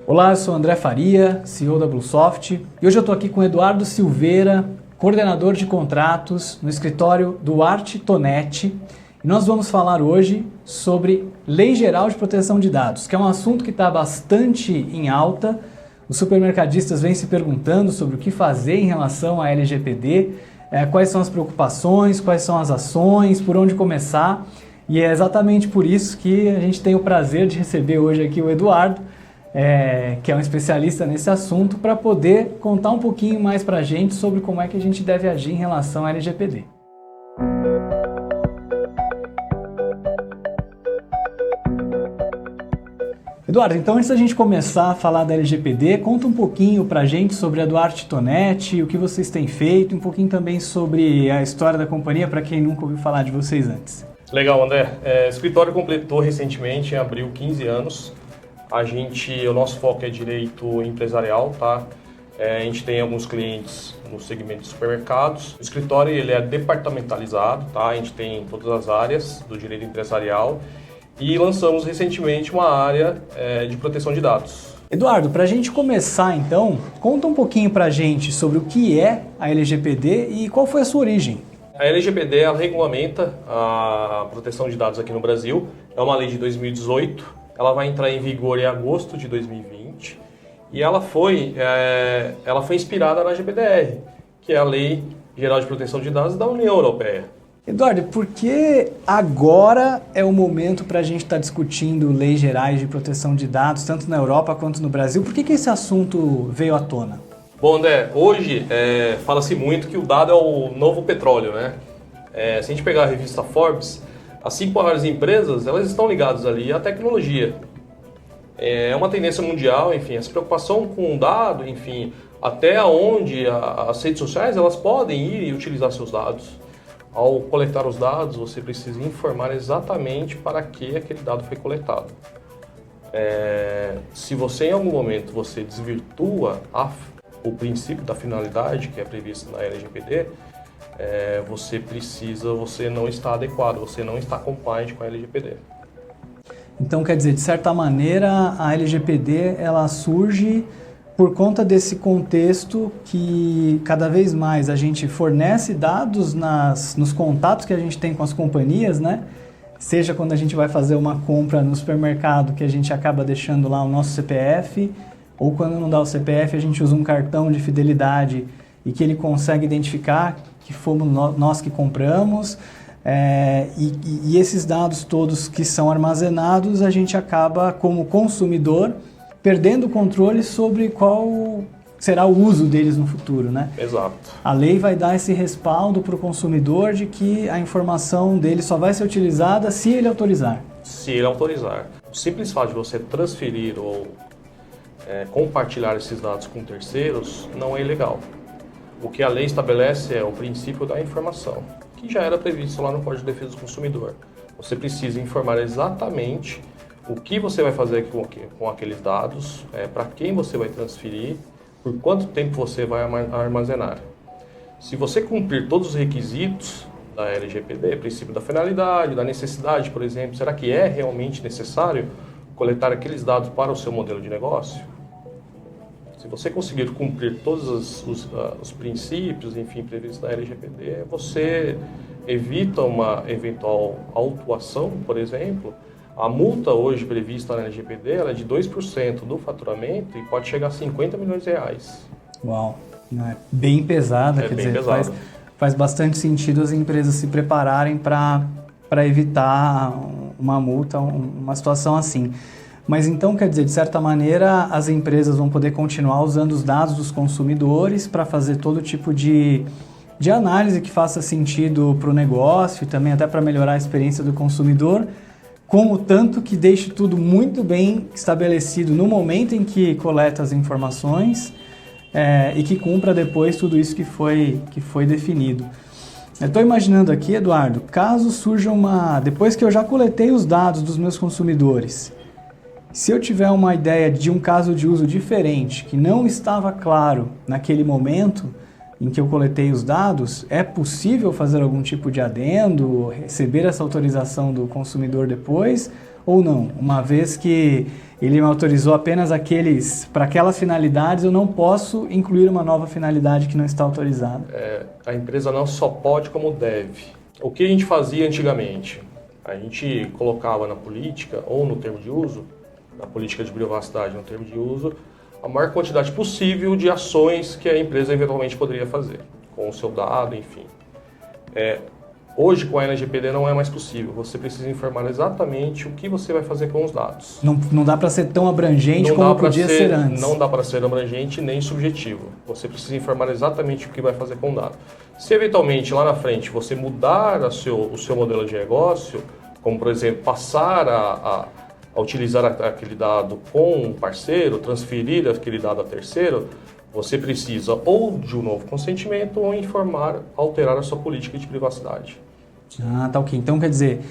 Olá, eu sou André Faria, CEO da Bluesoft, e hoje eu estou aqui com Eduardo Silveira, coordenador de contratos no escritório Duarte Tonetti, e nós vamos falar hoje sobre Lei Geral de Proteção de Dados, que é um assunto que está bastante em alta. Os supermercadistas vêm se perguntando sobre o que fazer em relação à LGPD, quais são as preocupações, quais são as ações, por onde começar, e é exatamente por isso que a gente tem o prazer de receber hoje aqui o Eduardo, que é um especialista nesse assunto, para poder contar um pouquinho mais para a gente sobre como é que a gente deve agir em relação à LGPD. Eduardo, então antes da gente começar a falar da LGPD, conta um pouquinho para a gente sobre a Duarte Tonetti, o que vocês têm feito, um pouquinho também sobre a história da companhia, para quem nunca ouviu falar de vocês antes. Legal, André. O escritório completou recentemente, em abril, 15 anos. O nosso foco é direito empresarial, tá? A gente tem alguns clientes no segmento de supermercados. O escritório ele é departamentalizado, tá? A gente tem todas as áreas do direito empresarial e lançamos recentemente uma área de proteção de dados. Eduardo, para a gente começar então, conta um pouquinho para a gente sobre o que é a LGPD e qual foi a sua origem. A LGPD ela regulamenta a proteção de dados aqui no Brasil. É uma lei de 2018. Ela vai entrar em vigor em agosto de 2020 e ela foi inspirada na GPDR, que é a Lei Geral de Proteção de Dados da União Europeia. Eduardo, por que agora é o momento para a gente estar discutindo leis gerais de proteção de dados, tanto na Europa quanto no Brasil? Por que esse assunto veio à tona? Bom, André, hoje fala-se muito que o dado é o novo petróleo, né? Se a gente pegar a revista Forbes, as 5 maiores empresas, elas estão ligadas ali à tecnologia. É uma tendência mundial, enfim, essa preocupação com o dado, enfim, até onde as redes sociais elas podem ir e utilizar seus dados. Ao coletar os dados, você precisa informar exatamente para que aquele dado foi coletado. Se você em algum momento você desvirtua o princípio da finalidade que é previsto na LGPD, você não está adequado, você não está compliant com a LGPD. Então, quer dizer, de certa maneira, a LGPD ela surge por conta desse contexto que cada vez mais a gente fornece dados nos contatos que a gente tem com as companhias, né? Seja quando a gente vai fazer uma compra no supermercado que a gente acaba deixando lá o nosso CPF, ou quando não dá o CPF a gente usa um cartão de fidelidade e que ele consegue identificar que fomos nós que compramos, e esses dados todos que são armazenados, a gente acaba, como consumidor, perdendo o controle sobre qual será o uso deles no futuro, né? Exato. A lei vai dar esse respaldo para o consumidor de que a informação dele só vai ser utilizada se ele autorizar. Se ele autorizar. O simples fato de você transferir ou compartilhar esses dados com terceiros não é ilegal. O que a lei estabelece é o princípio da informação, que já era previsto lá no Código de Defesa do Consumidor. Você precisa informar exatamente o que você vai fazer com aqueles dados, para quem você vai transferir, por quanto tempo você vai armazenar. Se você cumprir todos os requisitos da LGPD, princípio da finalidade, da necessidade, por exemplo, será que é realmente necessário coletar aqueles dados para o seu modelo de negócio? Se você conseguir cumprir todos os princípios, enfim, previstos da LGPD, você evita uma eventual autuação, por exemplo. A multa hoje prevista na LGPD ela é de 2% do faturamento e pode chegar a 50 milhões de reais. Uau, é bem pesada, quer dizer, faz bastante sentido as empresas se prepararem para evitar uma multa, uma situação assim. Mas então, quer dizer, de certa maneira, as empresas vão poder continuar usando os dados dos consumidores para fazer todo tipo de análise que faça sentido para o negócio e também até para melhorar a experiência do consumidor, como tanto que deixe tudo muito bem estabelecido no momento em que coleta as informações e que cumpra depois tudo isso que foi definido. Eu estou imaginando aqui, Eduardo, caso surja depois que eu já coletei os dados dos meus consumidores, se eu tiver uma ideia de um caso de uso diferente, que não estava claro naquele momento em que eu coletei os dados, é possível fazer algum tipo de adendo, receber essa autorização do consumidor depois ou não? Uma vez que ele me autorizou apenas para aquelas finalidades, eu não posso incluir uma nova finalidade que não está autorizada. A empresa não só pode, como deve. O que a gente fazia antigamente? A gente colocava na política ou no termo de uso, na política de privacidade no termo de uso, a maior quantidade possível de ações que a empresa eventualmente poderia fazer, com o seu dado, enfim. Hoje, com a LGPD, não é mais possível. Você precisa informar exatamente o que você vai fazer com os dados. Não dá para ser tão abrangente como podia ser antes. Não dá para ser abrangente nem subjetivo. Você precisa informar exatamente o que vai fazer com o dado. Se, eventualmente, lá na frente, você mudar o seu modelo de negócio, como, por exemplo, passar a utilizar aquele dado com um parceiro, transferir aquele dado a terceiro, você precisa ou de um novo consentimento ou alterar a sua política de privacidade. Ah, tá ok. Então, quer dizer,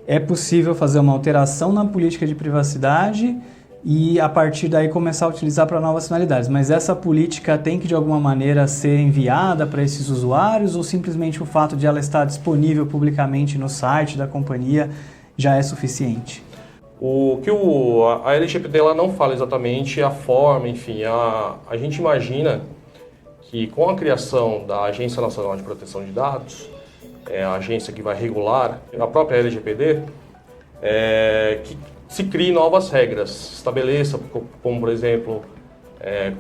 é possível fazer uma alteração na política de privacidade e, a partir daí, começar a utilizar para novas finalidades. Mas essa política tem que, de alguma maneira, ser enviada para esses usuários ou simplesmente o fato de ela estar disponível publicamente no site da companhia já é suficiente? A LGPD ela não fala exatamente a forma, enfim, a gente imagina que com a criação da Agência Nacional de Proteção de Dados, a agência que vai regular a própria LGPD, que se crie novas regras, estabeleça, como por exemplo,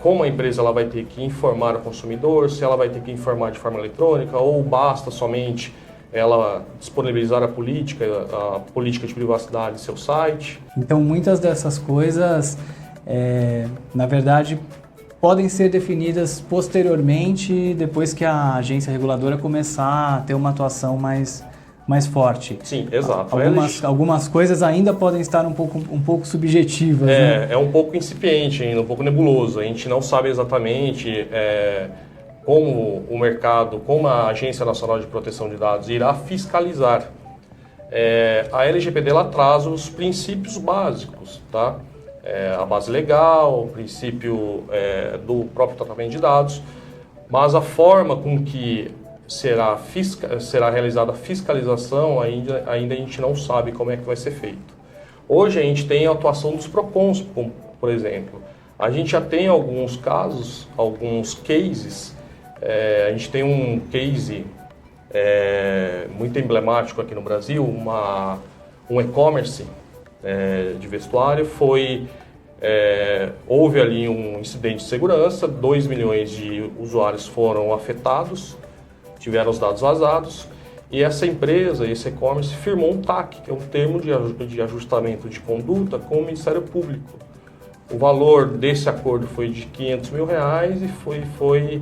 como a empresa ela vai ter que informar o consumidor, se ela vai ter que informar de forma eletrônica ou basta somente ela disponibilizar a política de privacidade em seu site. Então, muitas dessas coisas, na verdade, podem ser definidas posteriormente, depois que a agência reguladora começar a ter uma atuação mais forte. Sim, exato. Algumas coisas ainda podem estar um pouco subjetivas. Né? É um pouco incipiente ainda, um pouco nebuloso. A gente não sabe exatamente como o mercado, como a Agência Nacional de Proteção de Dados irá fiscalizar. A LGPD ela traz os princípios básicos, tá? A base legal, o princípio do próprio tratamento de dados, mas a forma com que será realizada a fiscalização ainda a gente não sabe como é que vai ser feito. Hoje a gente tem a atuação dos PROCONs, por exemplo. A gente já tem alguns casos, alguns cases. A gente tem um case muito emblemático aqui no Brasil, um e-commerce de vestuário. Houve ali um incidente de segurança, 2 milhões de usuários foram afetados, tiveram os dados vazados, e essa empresa, esse e-commerce, firmou um TAC, que é um termo de ajustamento de conduta com o Ministério Público. O valor desse acordo foi de R$500 mil e foi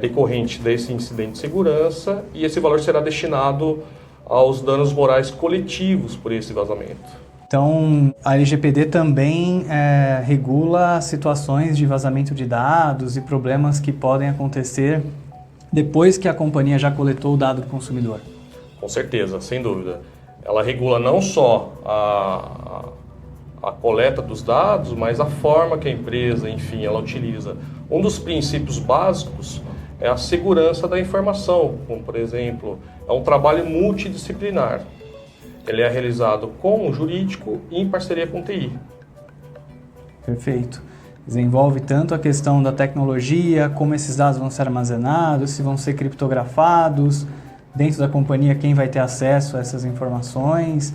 decorrente desse incidente de segurança, e esse valor será destinado aos danos morais coletivos por esse vazamento. Então, a LGPD também regula situações de vazamento de dados e problemas que podem acontecer depois que a companhia já coletou o dado do consumidor. Com certeza, sem dúvida. Ela regula não só a coleta dos dados, mas a forma que a empresa, enfim, ela utiliza. Um dos princípios básicos é a segurança da informação, como, por exemplo, é um trabalho multidisciplinar. Ele é realizado com o jurídico e em parceria com o TI. Perfeito. Desenvolve tanto a questão da tecnologia, como esses dados vão ser armazenados, se vão ser criptografados, dentro da companhia quem vai ter acesso a essas informações.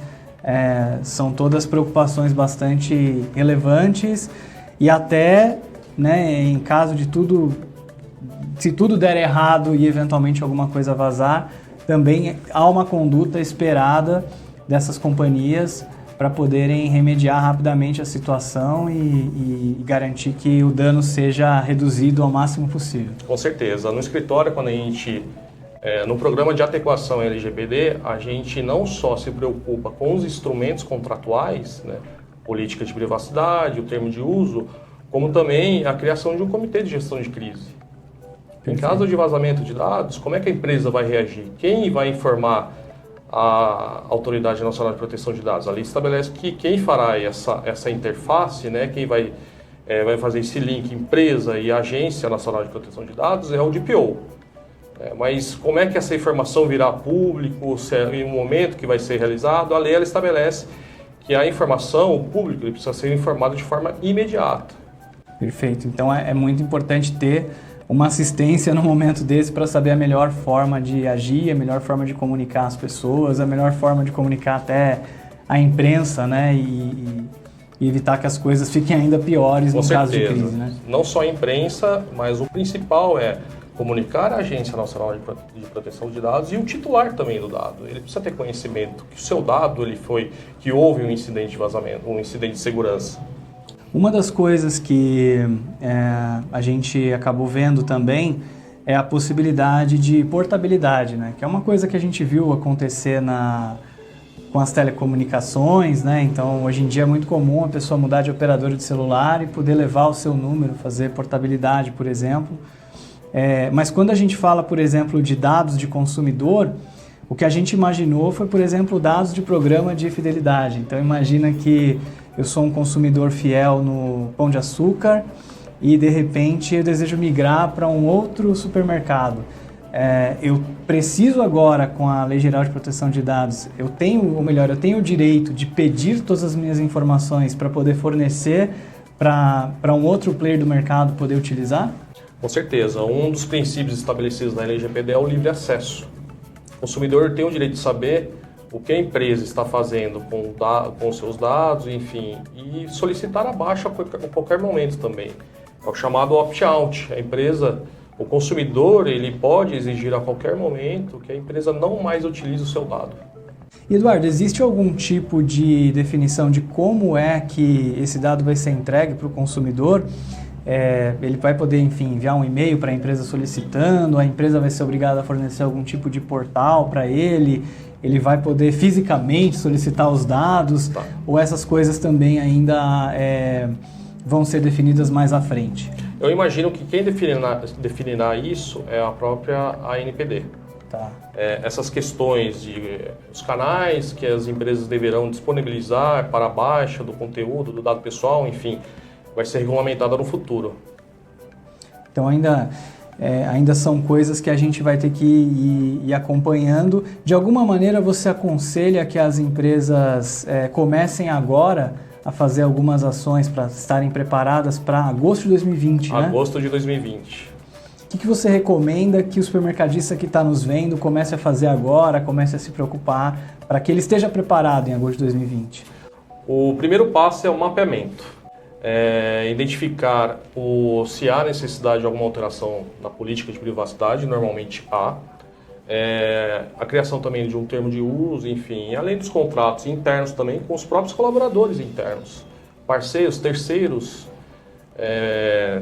São todas preocupações bastante relevantes e até, né, em caso de se tudo der errado e eventualmente alguma coisa vazar, também há uma conduta esperada dessas companhias para poderem remediar rapidamente a situação e garantir que o dano seja reduzido ao máximo possível. Com certeza. No escritório, quando a gente, no programa de adequação LGPD, a gente não só se preocupa com os instrumentos contratuais, né, política de privacidade, o termo de uso, como também a criação de um comitê de gestão de crise. Em caso de vazamento de dados, como é que a empresa vai reagir? Quem vai informar a Autoridade Nacional de Proteção de Dados? A lei estabelece que quem fará essa interface, né, quem vai fazer esse link empresa e Agência Nacional de Proteção de Dados é o DPO. Mas como é que essa informação virá público, se é em um momento que vai ser realizado? A lei ela estabelece que a informação, o público, ele precisa ser informado de forma imediata. Perfeito. Então é muito importante ter uma assistência no momento desse para saber a melhor forma de agir, a melhor forma de comunicar as pessoas, a melhor forma de comunicar até a imprensa, né? E evitar que as coisas fiquem ainda piores no caso de crise, né? Não só a imprensa, mas o principal é comunicar a Agência Nacional de Proteção de Dados e o titular também do dado. Ele precisa ter conhecimento que o seu dado que houve um incidente de vazamento, um incidente de segurança. Uma das coisas que a gente acabou vendo também é a possibilidade de portabilidade, né? Que é uma coisa que a gente viu acontecer com as telecomunicações, né? Então, hoje em dia é muito comum a pessoa mudar de operadora de celular e poder levar o seu número, fazer portabilidade, por exemplo. Mas quando a gente fala, por exemplo, de dados de consumidor, o que a gente imaginou foi, por exemplo, dados de programa de fidelidade. Então, imagina que eu sou um consumidor fiel no Pão de Açúcar e, de repente, eu desejo migrar para um outro supermercado. Eu preciso agora, com a Lei Geral de Proteção de Dados, eu tenho o direito de pedir todas as minhas informações para poder fornecer para um outro player do mercado poder utilizar? Com certeza. Um dos princípios estabelecidos na LGPD é o livre acesso. O consumidor tem o direito de saber o que a empresa está fazendo com os seus dados, enfim, e solicitar a baixa a qualquer momento também. É o chamado opt-out. O consumidor, ele pode exigir a qualquer momento que a empresa não mais utilize o seu dado. Eduardo, existe algum tipo de definição de como é que esse dado vai ser entregue para o consumidor? Ele vai poder, enfim, enviar um e-mail para a empresa solicitando, a empresa vai ser obrigada a fornecer algum tipo de portal para ele vai poder fisicamente solicitar os dados, Tá. Ou essas coisas também ainda vão ser definidas mais à frente? Eu imagino que quem definirá isso é a própria ANPD. Tá. Essas questões os canais que as empresas deverão disponibilizar para a baixa do conteúdo, do dado pessoal, enfim, vai ser regulamentada no futuro. Então ainda são coisas que a gente vai ter que ir acompanhando. De alguma maneira você aconselha que as empresas comecem agora a fazer algumas ações para estarem preparadas para agosto de 2020, né? Agosto de 2020. O que você recomenda que o supermercadista que está nos vendo comece a fazer agora, comece a se preocupar para que ele esteja preparado em agosto de 2020? O primeiro passo é o mapeamento. Identificar se há necessidade de alguma alteração na política de privacidade, normalmente há. A criação também de um termo de uso, enfim, além dos contratos internos também com os próprios colaboradores internos, parceiros, terceiros,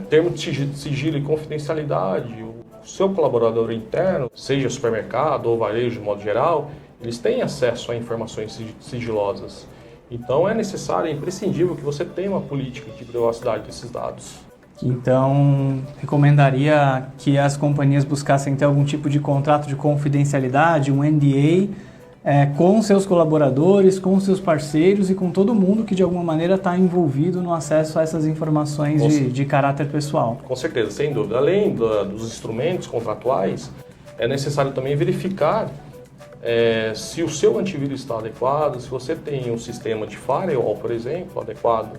termo de sigilo e confidencialidade. O seu colaborador interno, seja supermercado ou varejo de modo geral, eles têm acesso a informações sigilosas. Então é necessário, é imprescindível que você tenha uma política de privacidade desses dados. Então, recomendaria que as companhias buscassem ter algum tipo de contrato de confidencialidade, um NDA, com seus colaboradores, com seus parceiros e com todo mundo que de alguma maneira está envolvido no acesso a essas informações de caráter pessoal. Com certeza, sem dúvida. Além dos instrumentos contratuais, é necessário também verificar se o seu antivírus está adequado, se você tem um sistema de firewall, por exemplo, adequado.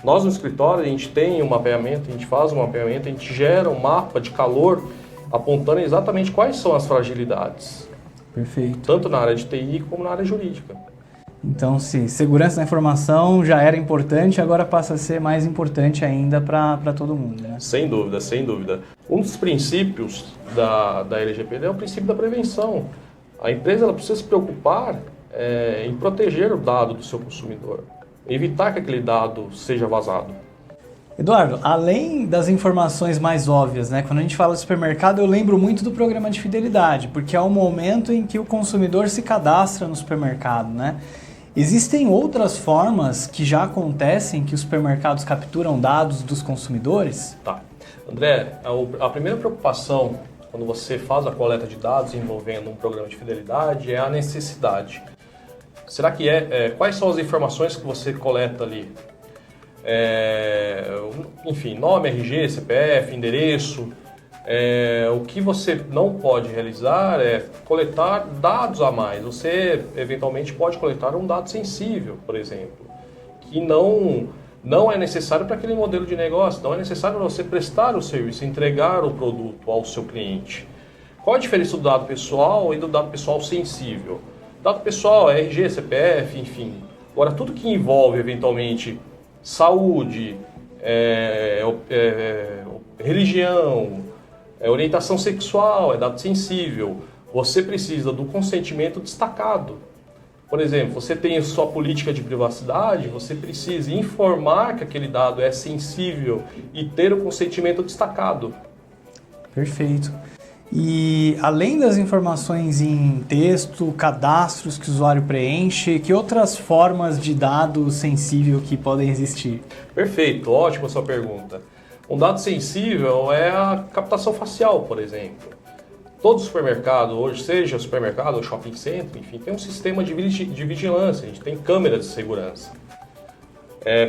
Nós no escritório, a gente tem um mapeamento, a gente faz um mapeamento, a gente gera um mapa de calor apontando exatamente quais são as fragilidades. Perfeito. Tanto na área de TI como na área jurídica. Então, se segurança da informação já era importante, agora passa a ser mais importante ainda para todo mundo, né? Sem dúvida, sem dúvida. Um dos princípios da LGPD é o princípio da prevenção. A empresa ela precisa se preocupar em proteger o dado do seu consumidor, evitar que aquele dado seja vazado. Eduardo, além das informações mais óbvias, né? Quando a gente fala de supermercado, eu lembro muito do programa de fidelidade, porque é o momento em que o consumidor se cadastra no supermercado, né? Existem outras formas que já acontecem que os supermercados capturam dados dos consumidores? Tá. André, a primeira preocupação quando você faz a coleta de dados envolvendo um programa de fidelidade é a necessidade. Será que quais são as informações que você coleta ali? Enfim, nome, RG, CPF, endereço, O que você não pode realizar é coletar dados a mais. Você, eventualmente, pode coletar um dado sensível, por exemplo, que não é necessário para aquele modelo de negócio, não é necessário para você prestar o serviço, entregar o produto ao seu cliente. Qual a diferença do dado pessoal e do dado pessoal sensível? Dado pessoal é RG, CPF, enfim. Agora, tudo que envolve, eventualmente, saúde, religião, orientação sexual, é dado sensível. Você precisa do consentimento destacado. Por exemplo, você tem a sua política de privacidade, você precisa informar que aquele dado é sensível e ter o consentimento destacado. Perfeito. E além das informações em texto, cadastros que o usuário preenche, que outras formas de dado sensível que podem existir? Perfeito, ótima sua pergunta. Um dado sensível é a captação facial, por exemplo. Todo supermercado hoje, seja supermercado ou shopping center, enfim, tem um sistema de vigilância, a gente tem câmeras de segurança.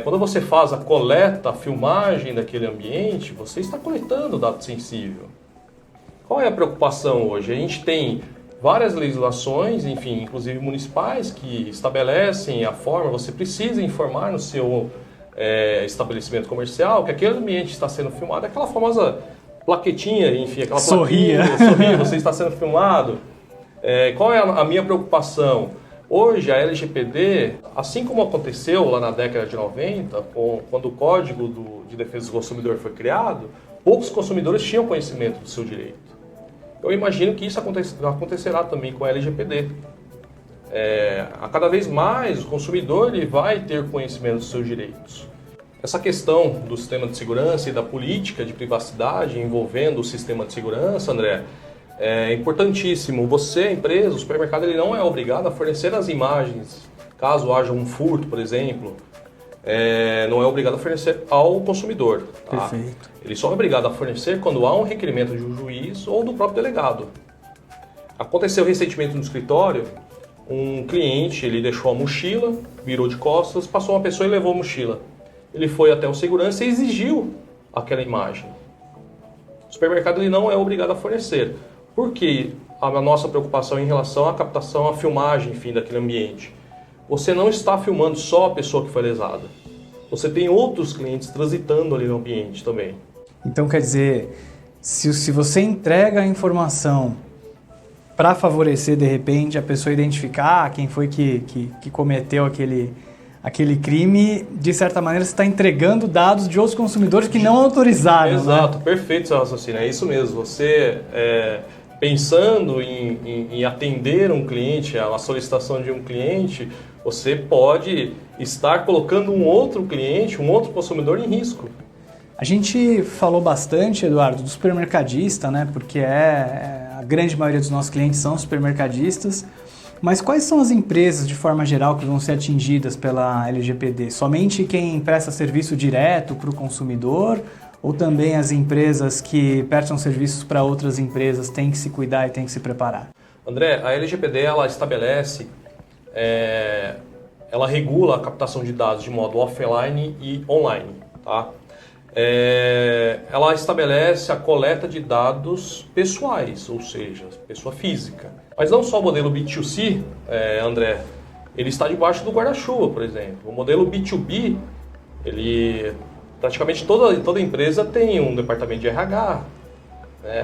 Quando você faz a coleta, a filmagem daquele ambiente, você está coletando dado sensível. Qual é a preocupação hoje? A gente tem várias legislações, enfim, inclusive municipais, que estabelecem a forma, você precisa informar no seu estabelecimento comercial que aquele ambiente está sendo filmado, aquela famosa plaquetinha, enfim, aquela sorria, você está sendo filmado. Qual é a minha preocupação? Hoje a LGPD, assim como aconteceu lá na década de 90, quando o Código de Defesa do Consumidor foi criado, poucos consumidores tinham conhecimento do seu direito. Eu imagino que isso acontecerá também com a LGPD. A cada vez mais o consumidor ele vai ter conhecimento dos seus direitos. Essa questão do sistema de segurança e da política de privacidade envolvendo o sistema de segurança, André, é importantíssimo. Você, a empresa, o supermercado, ele não é obrigado a fornecer as imagens, caso haja um furto, por exemplo, não é obrigado a fornecer ao consumidor. Tá? Perfeito. Ele só é obrigado a fornecer quando há um requerimento de um juiz ou do próprio delegado. Aconteceu recentemente no escritório, um cliente, ele deixou a mochila, virou de costas, passou uma pessoa e levou a mochila. Ele foi até o segurança e exigiu aquela imagem. O supermercado ele não é obrigado a fornecer. Por que a nossa preocupação em relação à captação, à filmagem, enfim, daquele ambiente? Você não está filmando só a pessoa que foi lesada. Você tem outros clientes transitando ali no ambiente também. Então, quer dizer, se você entrega a informação para favorecer, de repente, a pessoa identificar quem foi que cometeu aquele crime, de certa maneira você está entregando dados de outros consumidores que não autorizaram. Exato, né? Perfeito seu raciocínio, é isso mesmo. Você, pensando em atender um cliente, a solicitação de um cliente, você pode estar colocando um outro cliente, um outro consumidor em risco. A gente falou bastante, Eduardo, do supermercadista, né? Porque a grande maioria dos nossos clientes são supermercadistas. Mas quais são as empresas, de forma geral, que vão ser atingidas pela LGPD? Somente quem presta serviço direto para o consumidor? Ou também as empresas que prestam serviços para outras empresas têm que se cuidar e têm que se preparar? André, a LGPD ela estabelece, ela regula a captação de dados de modo offline e online. Tá? Ela estabelece a coleta de dados pessoais, ou seja, pessoa física. Mas não só o modelo B2C, André, ele está debaixo do guarda-chuva, por exemplo. O modelo B2B, praticamente toda empresa tem um departamento de RH.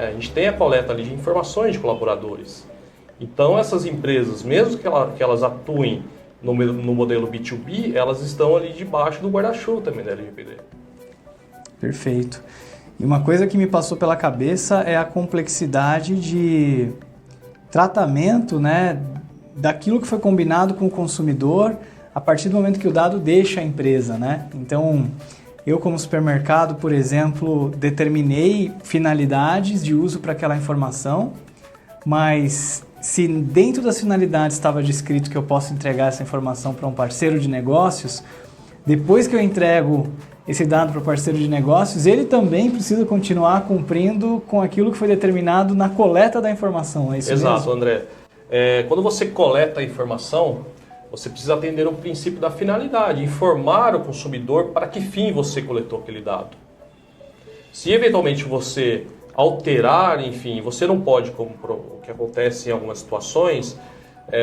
A gente tem a coleta ali de informações de colaboradores. Então essas empresas, mesmo que elas atuem no modelo B2B, elas estão ali debaixo do guarda-chuva também da LGPD. Perfeito. E uma coisa que me passou pela cabeça é a complexidade de tratamento, né, daquilo que foi combinado com o consumidor a partir do momento que o dado deixa a empresa, né? Então, eu como supermercado, por exemplo, determinei finalidades de uso para aquela informação, mas se dentro das finalidades estava descrito que eu posso entregar essa informação para um parceiro de negócios, depois que eu entrego esse dado para o parceiro de negócios, ele também precisa continuar cumprindo com aquilo que foi determinado na coleta da informação, é isso mesmo? Exato, André. Quando você coleta a informação, você precisa atender o princípio da finalidade, informar o consumidor para que fim você coletou aquele dado. Se eventualmente você, alterar, enfim, você não pode, como o que acontece em algumas situações,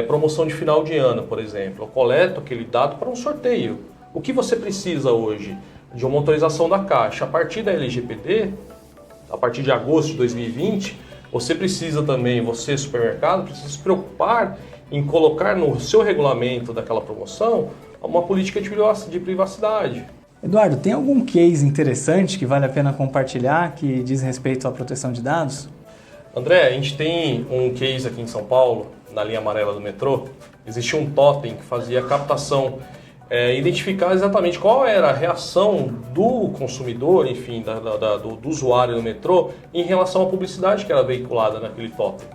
promoção de final de ano, por exemplo. Eu coleto aquele dado para um sorteio. O que você precisa hoje? De uma autorização da Caixa. A partir da LGPD, a partir de agosto de 2020, você precisa também, você supermercado, precisa se preocupar em colocar no seu regulamento daquela promoção uma política de privacidade. Eduardo, tem algum case interessante que vale a pena compartilhar que diz respeito à proteção de dados? André, a gente tem um case aqui em São Paulo, na linha amarela do metrô. Existia um totem que fazia captação, identificar exatamente qual era a reação do consumidor, enfim, do usuário no metrô em relação à publicidade que era veiculada naquele totem.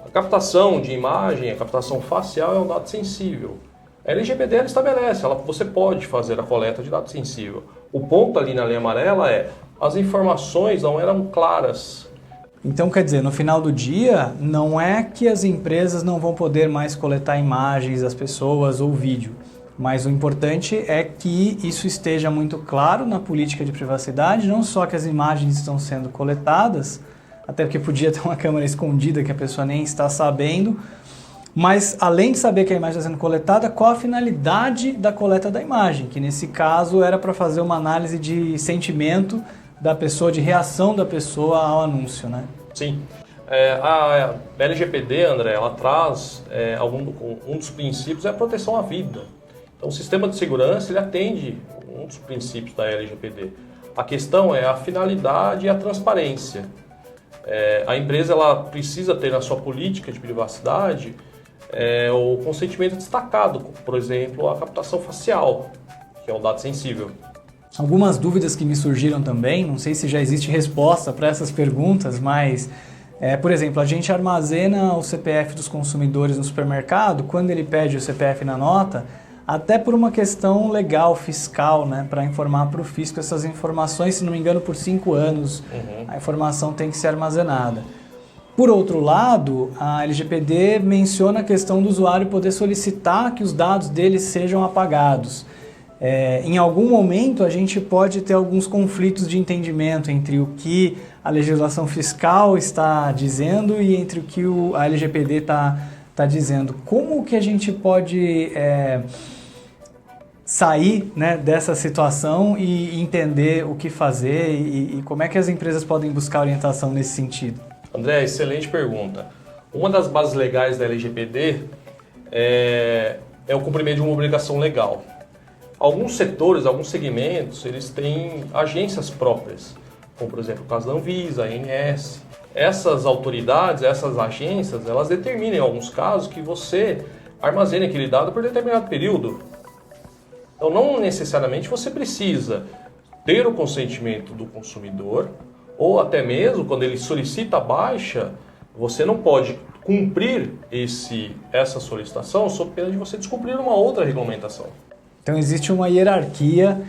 A captação de imagem, a captação facial é um dado sensível. A LGPD estabelece, você pode fazer a coleta de dado sensível. O ponto ali na linha amarela as informações não eram claras. Então, quer dizer, no final do dia, não é que as empresas não vão poder mais coletar imagens das pessoas ou vídeo, mas o importante é que isso esteja muito claro na política de privacidade, não só que as imagens estão sendo coletadas, até porque podia ter uma câmera escondida que a pessoa nem está sabendo, mas além de saber que a imagem está sendo coletada, qual a finalidade da coleta da imagem, que nesse caso era para fazer uma análise de sentimento da pessoa, de reação da pessoa ao anúncio, né? Sim. A LGPD, André, ela traz, um dos princípios é a proteção à vida. Então o sistema de segurança, ele atende um dos princípios da LGPD. A questão é a finalidade e a transparência. A empresa ela precisa ter na sua política de privacidade o consentimento destacado, por exemplo, a captação facial, que é um dado sensível. Algumas dúvidas que me surgiram também, não sei se já existe resposta para essas perguntas, mas, por exemplo, a gente armazena o CPF dos consumidores no supermercado, quando ele pede o CPF na nota, até por uma questão legal, fiscal, né, para informar para o fisco essas informações, se não me engano, por 5 anos, a informação tem que ser armazenada. Por outro lado, a LGPD menciona a questão do usuário poder solicitar que os dados dele sejam apagados. Em algum momento, a gente pode ter alguns conflitos de entendimento entre o que a legislação fiscal está dizendo e entre o que a LGPD está dizendo. Como que a gente pode sair, né, dessa situação e entender o que fazer e como é que as empresas podem buscar orientação nesse sentido? André, excelente pergunta. Uma das bases legais da LGPD é o cumprimento de uma obrigação legal. Alguns setores, alguns segmentos, eles têm agências próprias, como por exemplo o caso da Anvisa, a ANS. Essas autoridades, essas agências, elas determinam em alguns casos que você armazene aquele dado por determinado período. Então não necessariamente você precisa ter o consentimento do consumidor, ou até mesmo quando ele solicita a baixa, você não pode cumprir essa solicitação sob pena de você descumprir uma outra regulamentação. Então existe uma hierarquia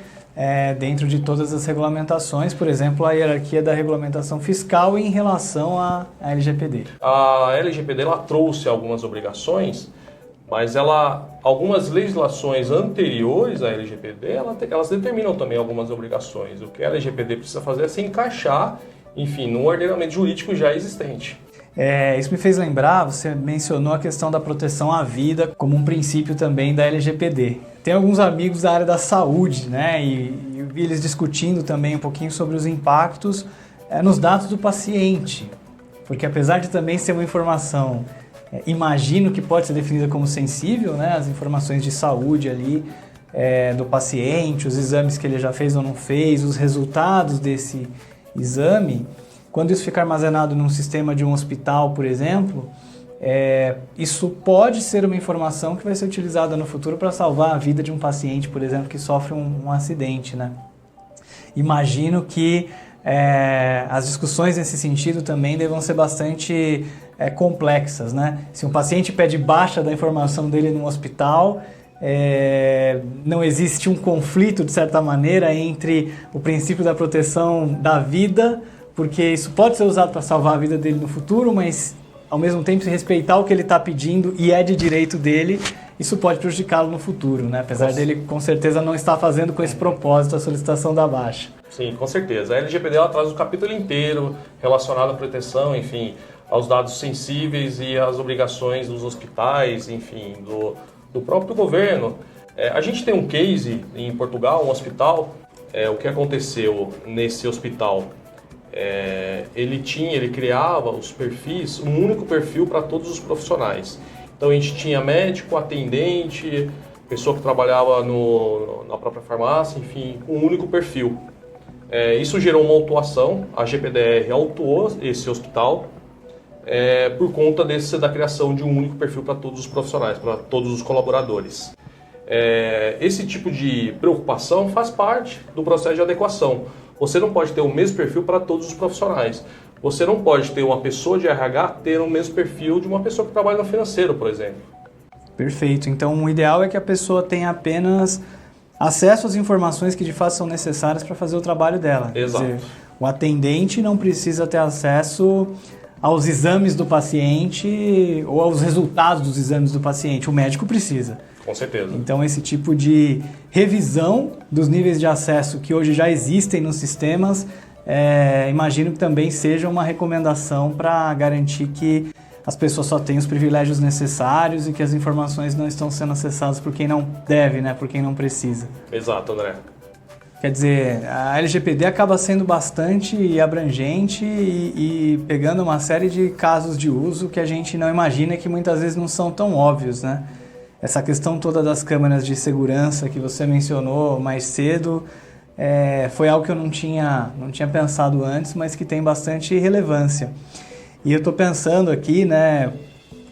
dentro de todas as regulamentações, por exemplo, a hierarquia da regulamentação fiscal em relação à LGPD. A LGPD ela trouxe algumas obrigações, mas algumas legislações anteriores à LGPD, elas determinam também algumas obrigações. O que a LGPD precisa fazer é se encaixar, enfim, no ordenamento jurídico já existente. Isso me fez lembrar, você mencionou a questão da proteção à vida como um princípio também da LGPD. Tem alguns amigos da área da saúde, né, e eu vi eles discutindo também um pouquinho sobre os impactos nos dados do paciente, porque apesar de também ser uma informação, imagino que pode ser definida como sensível, né, as informações de saúde ali do paciente, os exames que ele já fez ou não fez, os resultados desse exame. Quando isso fica armazenado num sistema de um hospital, por exemplo, isso pode ser uma informação que vai ser utilizada no futuro para salvar a vida de um paciente, por exemplo, que sofre um acidente, né? Imagino que as discussões nesse sentido também devam ser bastante complexas, né? Se um paciente pede baixa da informação dele num hospital, não existe um conflito, de certa maneira, entre o princípio da proteção da vida, porque isso pode ser usado para salvar a vida dele no futuro, mas ao mesmo tempo se respeitar o que ele está pedindo e é de direito dele, isso pode prejudicá-lo no futuro, né? Apesar dele com certeza não estar fazendo com esse propósito a solicitação da baixa. Sim, com certeza. A LGPD ela traz um capítulo inteiro relacionado à proteção, enfim, aos dados sensíveis e às obrigações dos hospitais, enfim, do próprio governo. A gente tem um case em Portugal, um hospital. O que aconteceu nesse hospital? Ele criava os perfis, um único perfil para todos os profissionais. Então a gente tinha médico, atendente, pessoa que trabalhava na própria farmácia, enfim, um único perfil. Isso gerou uma autuação, a GPDR autuou esse hospital por conta da criação de um único perfil para todos os profissionais, para todos os colaboradores. Esse tipo de preocupação faz parte do processo de adequação. Você não pode ter o mesmo perfil para todos os profissionais. Você não pode ter uma pessoa de RH ter o mesmo perfil de uma pessoa que trabalha no financeiro, por exemplo. Perfeito. Então, o ideal é que a pessoa tenha apenas acesso às informações que de fato são necessárias para fazer o trabalho dela. Exato. Quer dizer, o atendente não precisa ter acesso aos exames do paciente ou aos resultados dos exames do paciente. O médico precisa. Com certeza. Então, esse tipo de revisão dos níveis de acesso que hoje já existem nos sistemas, imagino que também seja uma recomendação para garantir que as pessoas só têm os privilégios necessários e que as informações não estão sendo acessadas por quem não deve, né? Por quem não precisa. Exato, André. Quer dizer, a LGPD acaba sendo bastante abrangente e pegando uma série de casos de uso que a gente não imagina, que muitas vezes não são tão óbvios, né? Essa questão toda das câmeras de segurança que você mencionou mais cedo foi algo que eu não tinha pensado antes, mas que tem bastante relevância. E eu estou pensando aqui, né,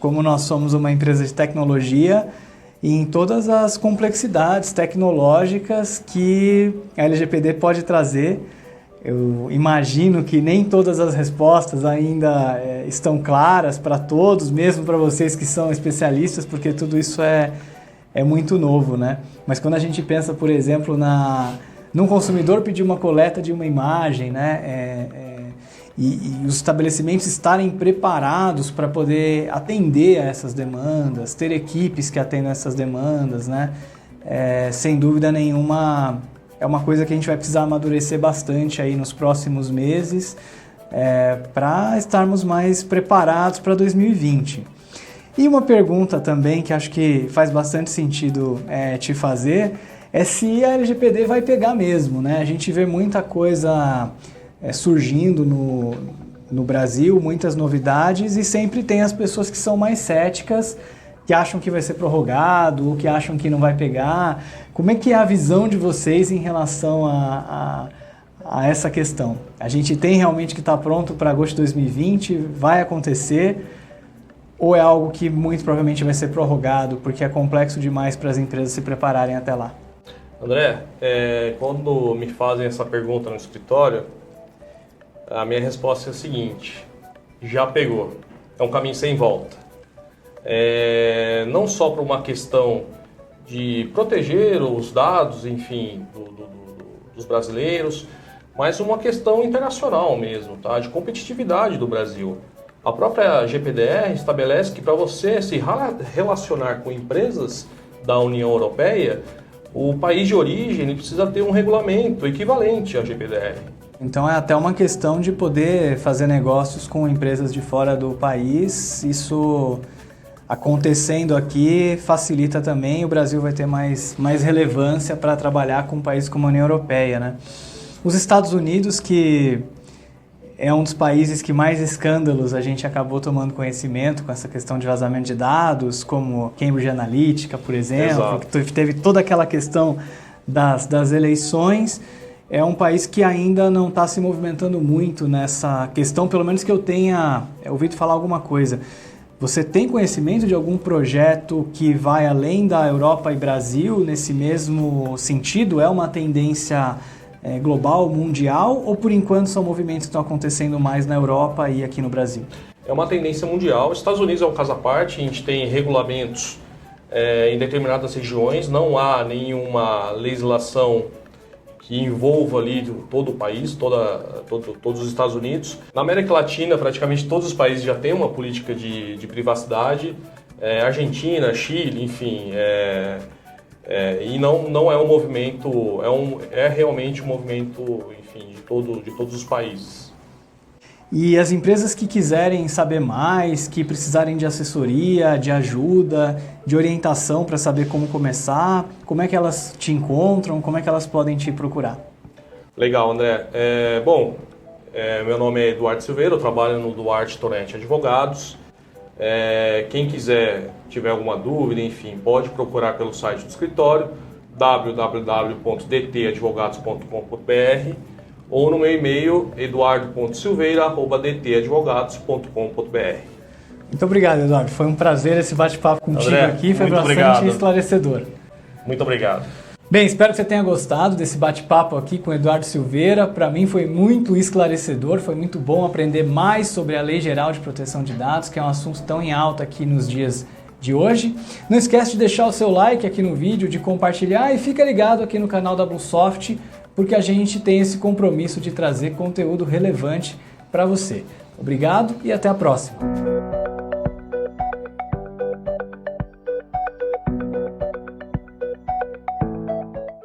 como nós somos uma empresa de tecnologia, em todas as complexidades tecnológicas que a LGPD pode trazer. Eu imagino que nem todas as respostas ainda estão claras para todos, mesmo para vocês que são especialistas, porque tudo isso é muito novo, né? Mas quando a gente pensa, por exemplo, num consumidor pedir uma coleta de uma imagem, né? E os estabelecimentos estarem preparados para poder atender a essas demandas, ter equipes que atendam essas demandas, né? Sem dúvida nenhuma, é uma coisa que a gente vai precisar amadurecer bastante aí nos próximos meses para estarmos mais preparados para 2020. E uma pergunta também que acho que faz bastante sentido te fazer é se a LGPD vai pegar mesmo, né? A gente vê muita coisa surgindo no Brasil, muitas novidades, e sempre tem as pessoas que são mais céticas, que acham que vai ser prorrogado ou que acham que não vai pegar. Como é que é a visão de vocês em relação a essa questão? A gente tem realmente que estar pronto para agosto de 2020? Vai acontecer? Ou é algo que muito provavelmente vai ser prorrogado porque é complexo demais para as empresas se prepararem até lá? André, quando me fazem essa pergunta no escritório, a minha resposta é a seguinte: já pegou, é um caminho sem volta. Não só por uma questão de proteger os dados, enfim, dos brasileiros, mas uma questão internacional mesmo, tá? De competitividade do Brasil. A própria GPDR estabelece que para você se relacionar com empresas da União Europeia, o país de origem ele precisa ter um regulamento equivalente à GPDR. Então é até uma questão de poder fazer negócios com empresas de fora do país. Isso acontecendo aqui facilita também, o Brasil vai ter mais relevância para trabalhar com países como a União Europeia, né? Os Estados Unidos, que é um dos países que mais escândalos a gente acabou tomando conhecimento com essa questão de vazamento de dados, como Cambridge Analytica, por exemplo, Exato. Que teve toda aquela questão das eleições. É um país que ainda não está se movimentando muito nessa questão, pelo menos que eu tenha ouvido falar alguma coisa. Você tem conhecimento de algum projeto que vai além da Europa e Brasil nesse mesmo sentido? É uma tendência global, mundial, ou por enquanto são movimentos que estão acontecendo mais na Europa e aqui no Brasil? É uma tendência mundial. Os Estados Unidos é um caso à parte, a gente tem regulamentos em determinadas regiões, não há nenhuma legislação que envolva ali todo o país, todos os Estados Unidos. Na América Latina, praticamente todos os países já têm uma política de privacidade. Argentina, Chile, enfim. E não é um movimento, é realmente um movimento, enfim, todos os países. E as empresas que quiserem saber mais, que precisarem de assessoria, de ajuda, de orientação para saber como começar, como é que elas te encontram, como é que elas podem te procurar? Legal, André. Meu nome é Eduardo Silveira, eu trabalho no Duarte Torrente Advogados. Quem quiser, tiver alguma dúvida, enfim, pode procurar pelo site do escritório, www.dtadvogados.com.br, ou no meu e-mail, eduardo.silveira@dtadvogados.com.br. Muito obrigado, Eduardo. Foi um prazer esse bate-papo contigo, André, aqui, foi bastante obrigado. Esclarecedor. Muito obrigado. Bem, espero que você tenha gostado desse bate-papo aqui com o Eduardo Silveira. Para mim foi muito esclarecedor, foi muito bom aprender mais sobre a Lei Geral de Proteção de Dados, que é um assunto tão em alta aqui nos dias de hoje. Não esquece de deixar o seu like aqui no vídeo, de compartilhar e fica ligado aqui no canal da Bluesoft, porque a gente tem esse compromisso de trazer conteúdo relevante para você. Obrigado e até a próxima!